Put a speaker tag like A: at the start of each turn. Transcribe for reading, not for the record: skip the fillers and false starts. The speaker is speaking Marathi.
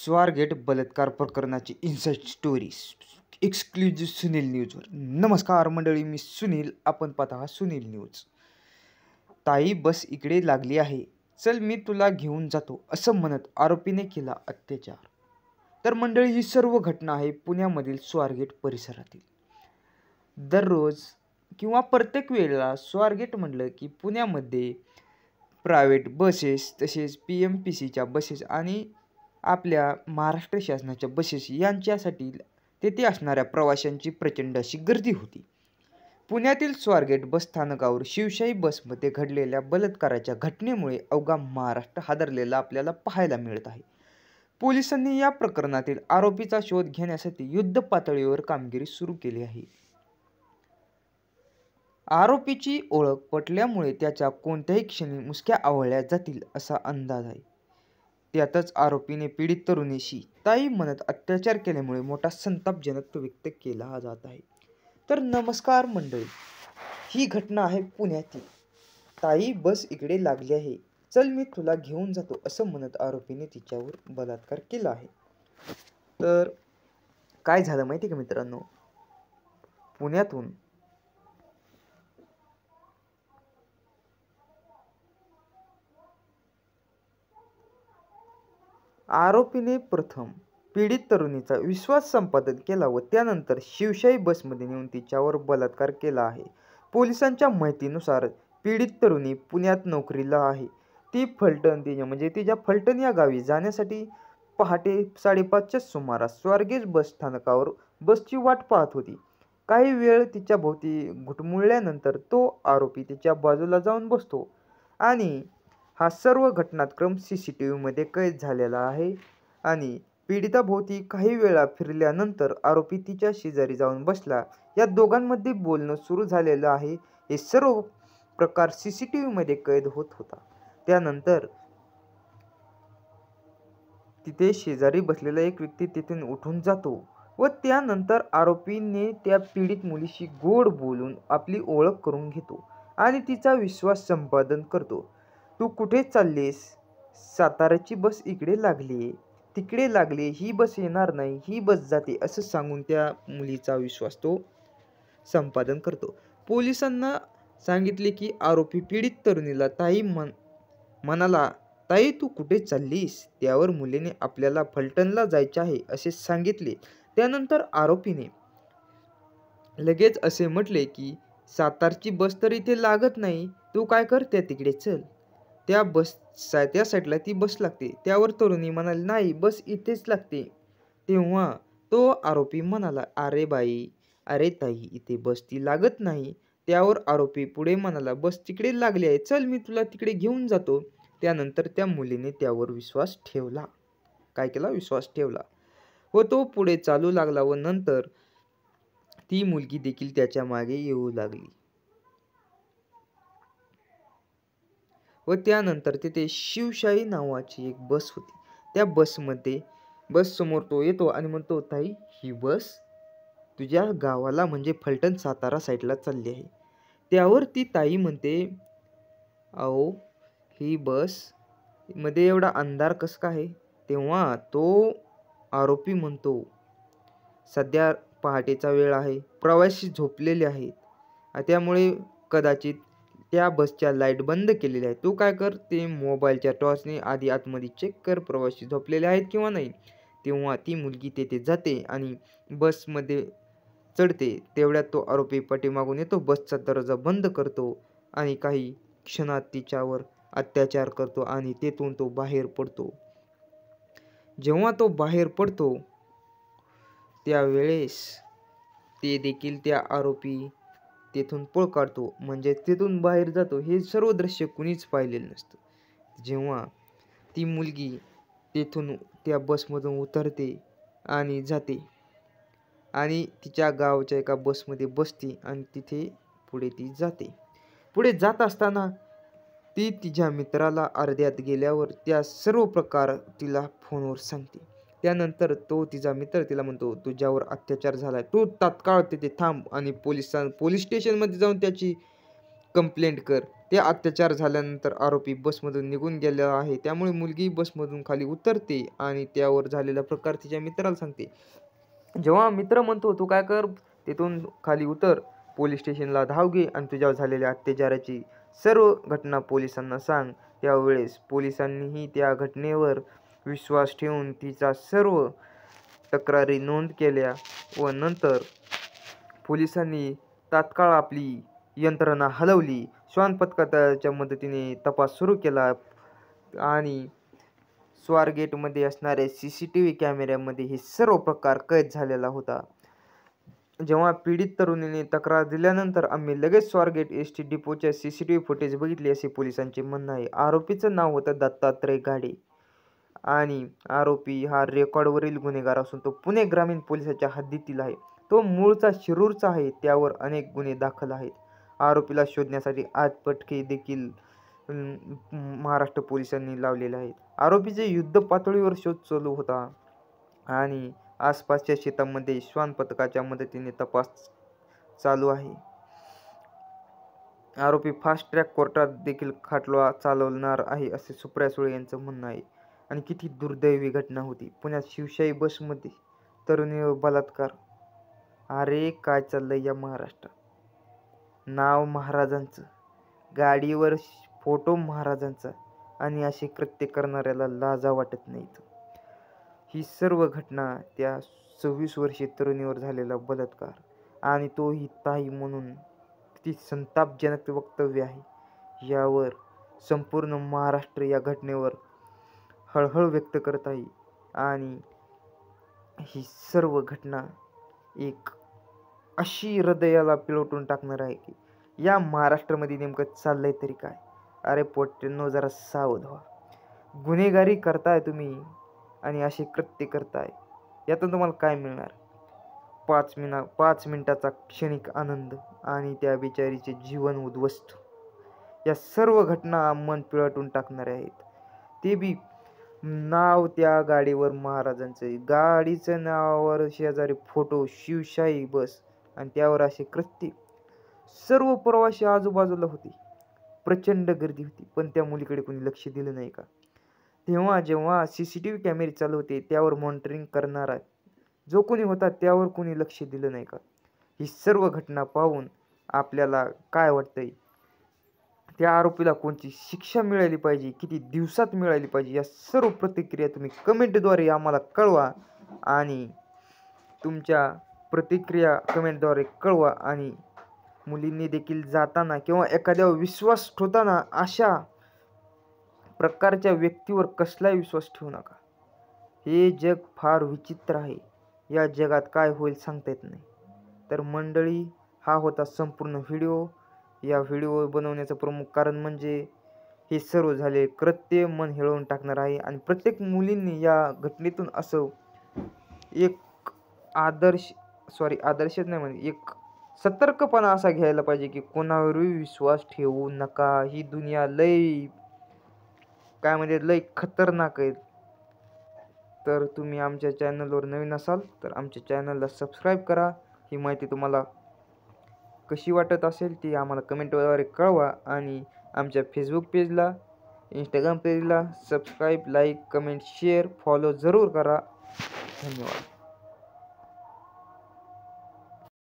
A: स्वारगेट बलात्कार प्रकरणाची इन्साइड स्टोरी एक्सक्लुझिव्ह सुनील न्यूजवर. नमस्कार मंडळी, मी सुनील. आपण पाहता सुनील न्यूज. ताई बस इकडे लागली आहे, चल मी तुला घेऊन जातो असं म्हणत आरोपीने केला अत्याचार. तर मंडळी, ही सर्व घटना आहे पुण्यामधील स्वारगेट परिसरातील. दररोज किंवा प्रत्येक वेळेला स्वारगेट म्हटलं की पुण्यामध्ये प्रायव्हेट बसेस, तसेच PMPCच्या बसेस आणि आपल्या महाराष्ट्र शासनाच्या बसेस यांच्यासाठी तेथे असणाऱ्या प्रवाशांची प्रचंड अशी गर्दी होती. पुण्यातील स्वारगेट बस स्थानकावर शिवशाही बसमध्ये घडलेल्या बलात्काराच्या घटनेमुळे अवघा महाराष्ट्र हादरलेला आपल्याला पाहायला मिळत आहे. पोलिसांनी या प्रकरणातील आरोपीचा शोध घेण्यासाठी युद्ध पातळीवर कामगिरी सुरू केली आहे. आरोपीची ओळख पटल्यामुळे त्याच्या कोणत्याही क्षणी मुसक्या आवळल्या जातील असा अंदाज आहे. त्यातच आरोपीने पीडित तरुणीशी ताई म्हणत अत्याचार केल्यामुळे मोठा संतापजनक व्यक्त केला जात आहे. तर नमस्कार मंडळी, ही घटना आहे पुण्यातील. ताई बस इकडे लागली आहे, चल मी तुला घेऊन जातो असं म्हणत आरोपीने तिच्यावर बलात्कार केला आहे. तर काय झालं माहिती का मित्रांनो, पुण्यातून आरोपीने प्रथम पीडित तरुणीचा विश्वास संपादन केला व त्यानंतर शिवशाही बसमध्ये नेऊन तिच्यावर बलात्कार केला आहे. पोलिसांच्या माहितीनुसार पीडित तरुणी पुण्यात नोकरीला आहे. ती फलटण तिच्या फलटण या गावी जाण्यासाठी पहाटे 5:30च्या सुमारास स्वारगेट बस स्थानकावर बसची वाट पाहत होती. काही वेळ तिच्या भोवती घुटमुळल्यानंतर तो आरोपी तिच्या बाजूला जाऊन बसतो आणि हा सर्व घटनाक्रम CCTVमध्ये कैद झालेला आहे. आणि पीडिताभोवती काही वेळा फिरल्यानंतर आरोपी तिच्या शेजारी जाऊन बसला. या दोघांमध्ये बोलणं सुरू झालेलं आहे. हे सर्व प्रकार CCTVमध्ये कैद होत होता. त्यानंतर तिथे शेजारी बसलेला एक व्यक्ती तिथून उठून जातो व त्यानंतर आरोपीने त्या पीडित मुलीशी गोड बोलून आपली ओळख करून घेतो आणि तिचा विश्वास संपादन करतो. तू कुठे चाललीस? साताऱ्याची बस इकडे लागली, तिकडे लागली, ही बस येणार नाही, ही बस जाते असं सांगून त्या मुलीचा विश्वास तो संपादन करतो. पोलिसांना सांगितले की आरोपी पीडित तरुणीला ताई म्हणाला, ताई तू कुठे चाललीस? त्यावर मुलीने आपल्याला फलटणला जायचे आहे असे सांगितले. त्यानंतर आरोपीने लगेच असे म्हटले की सातारची बस तर इथे लागत नाही, तू काय कर त्या तिकडे चल, त्या साईडला ती बस लागते. त्यावर तरुणी म्हणाली, नाही बस इथेच लागते. तेव्हा तो आरोपी म्हणाला, अरे बाई, अरे ताई इथे बस ती लागत नाही. त्यावर आरोपी पुढे म्हणाला, बस तिकडे लागली आहे, चल मी तुला तिकडे घेऊन जातो. त्यानंतर त्या मुलीने त्यावर विश्वास ठेवला. काय केला? विश्वास ठेवला व तो पुढे चालू लागला व नंतर ती मुलगी देखील त्याच्या मागे येऊ लागली व त्यानंतर तिथे शिवशाही नावाची एक बस होती. त्या बस समोर तो येतो आणि म्हणतो, ताई ही बस तुझ्या गावाला म्हणजे फलटण सातारा साईडला चालली आहे. त्यावर ती ताई म्हणते, अहो ही बस मध्ये एवढा अंधार कसं काय? तेव्हा तो आरोपी म्हणतो, सध्या पहाटेचा वेळ आहे, प्रवासी झोपलेले आहेत, त्यामुळे कदाचित त्या बसच्या लाईट बंद केलेल्या आहेत. तू काय कर, ते मोबाईलच्या टॉर्चने आधी आतमध्ये चेक कर प्रवासी झोपलेले आहेत किंवा नाही. तेव्हा ती मुलगी तेथे जाते आणि बसमध्ये चढते. तेवढ्यात तो आरोपी पाठीमागून येतो, बसचा दरवाजा बंद करतो आणि काही क्षणात तिच्यावर अत्याचार करतो आणि तेथून तो बाहेर पडतो. जेव्हा तो बाहेर पडतो त्यावेळेस ते देखील त्या आरोपी तेथून पळ काढतो, म्हणजे तेथून बाहेर जातो. हे सर्व दृश्य कुणीच पाहिलेलं नसतं. जेव्हा ती मुलगी तेथून त्या बसमधून उतरते आणि जाते आणि तिच्या गावाच्या एका बसमध्ये बसते आणि तिथे पुढे ती जाते. पुढे जात असताना ती तिच्या मित्राला अर्ध्यात गेल्यावर त्या सर्व प्रकार तिला फोनवर सांगते. त्यानंतर तो तिचा मित्र तिला म्हणतो, तुझ्यावर अत्याचार झालाय, तू तात्काळ तिथे थांब आणि पोलीस स्टेशनमध्ये जाऊन त्याची कंप्लेंट कर. ते अत्याचार झाल्यानंतर आरोपी बसमधून निघून गेला आहे. त्यामुळे मुलगी बसमधून खाली उतरते आणि त्यावर झालेला प्रकार तिच्या मित्राला सांगते. जेव्हा मित्र म्हणतो तू काय कर, तिथून खाली उतर, पोलीस स्टेशनला धाव घे आणि तुझ्यावर झालेल्या अत्याचाराची सर्व घटना पोलिसांना सांग. त्यावेळेस पोलिसांनीही त्या घटनेवर विश्वास ठेवून तिचा सर्व तक्रारी नोंद केल्या व नंतर पोलिसांनी तात्काळ आपली यंत्रणा हलवली. श्वान पथकाच्या मदतीने तपास सुरू केला आणि स्वारगेटमध्ये असणाऱ्या CCTV कॅमेऱ्यामध्ये हे सर्व प्रकार कैद झालेला होता. जेव्हा पीडित तरुणीने तक्रार दिल्यानंतर आम्ही लगेच स्वारगेट ST डिपोच्या CCTV फुटेज बघितले असे पोलिसांचे म्हणणं आहे. आरोपीचं नाव होतं दत्तात्रय गाडे आणि आरोपी हा रेकॉर्डवरील गुन्हेगार असून तो पुणे ग्रामीण पोलिसाच्या हद्दीतील आहे. तो मूळचा शिरूरचा आहे. त्यावर अनेक गुन्हे दाखल आहेत. आरोपीला शोधण्यासाठी आठपटके देखील महाराष्ट्र पोलिसांनी लावलेले आहेत. आरोपीचे युद्ध पातळीवर शोध चालू होता आणि आसपासच्या शेतामध्ये श्वान पथकाच्या मदतीने तपास चालू आहे. आरोपी फास्ट ट्रॅक कोर्टात देखील खटला चालवणार आहे असे सुप्रिया सुळे यांचं म्हणणं आहे. आणि किती दुर्दैवी घटना होती. पुण्यात शिवशाही बसमध्ये तरुणीवर बलात्कार. अरे काय चाललंय या महाराष्ट्रात. नाव महाराजांचं, गाडीवर फोटो महाराजांचा आणि असे कृत्य करणाऱ्याला लाजा वाटत नाहीत. ही सर्व घटना त्या 26 वर्षीय तरुणीवर झालेला बलात्कार आणि तोही ताई म्हणून किती संतापजनक वक्तव्य आहे. यावर संपूर्ण महाराष्ट्र या घटनेवर हळहळ व्यक्त करत आहे आणि ही सर्व घटना एक अशी हृदयाला पिळवटून टाकणार आहे की या महाराष्ट्रामध्ये नेमकं चाललंय तरी काय. अरे पोट्यांनो जरा सावध व्हा. गुन्हेगारी करताय तुम्ही आणि असे कृत्य करताय, यातून तुम्हाला काय मिळणार? 5 मिनिटाचा क्षणिक आनंद आणि त्या बिचारीचे जीवन उद्ध्वस्त. या सर्व घटना मन पिळवटून टाकणाऱ्या आहेत. ते बी नाव त्या गाडीवर महाराजांचं, गाडीचं नावावर शेजारी फोटो शिवशाही बस आणि त्यावर असे कृत्य. सर्व प्रवासी आजूबाजूला होते. प्रचंड गर्दी होती. पण त्या मुलीकडे कोणी लक्ष दिलं नाही का? जेव्हा CCTV कॅमेरे चालू होते त्यावर मॉनिटरिंग करणारा जो कोणी होता त्यावर कोणी लक्ष दिलं नाही का? ही सर्व घटना पाहून आपल्याला काय वाटतंय? त्या आरोपीला कोणती शिक्षा मिळाली पाहिजे, किती दिवसात मिळाली पाहिजे, या सर्व प्रतिक्रिया तुम्ही कमेंटद्वारे आम्हाला कळवा आणि तुमच्या प्रतिक्रिया कमेंटद्वारे कळवा. आणि मुलींनी देखील जाताना किंवा एखाद्यावर विश्वास ठेवताना अशा प्रकारच्या व्यक्तीवर कसलाही विश्वास ठेवू नका. हे जग फार विचित्र आहे. या जगात काय होईल सांगता येत नाही. तर मंडळी, हा होता संपूर्ण व्हिडिओ. या व्हिडिओ बनवण्याचं प्रमुख कारण म्हणजे हे सर्व झाले कृत्य मन हेळवून टाकणार आहे आणि प्रत्येक मुलींनी या घटनेतून असं एक आदर्शच नाही म्हणजे एक सतर्कपणा असा घ्यायला पाहिजे की कोणावरही विश्वास ठेवू नका. ही दुनिया लय लय खतरनाक आहे. तर तुम्ही आमच्या चॅनलवर नवीन असाल तर आमच्या चॅनलला सबस्क्राईब करा. ही माहिती तुम्हाला कशी वाटत असेल ती आम्हाला कमेंटद्वारे कळवा आणि आमच्या फेसबुक पेजला, इंस्टाग्राम पेजला subscribe, like, comment, share, follow जरूर करा. धन्यवाद.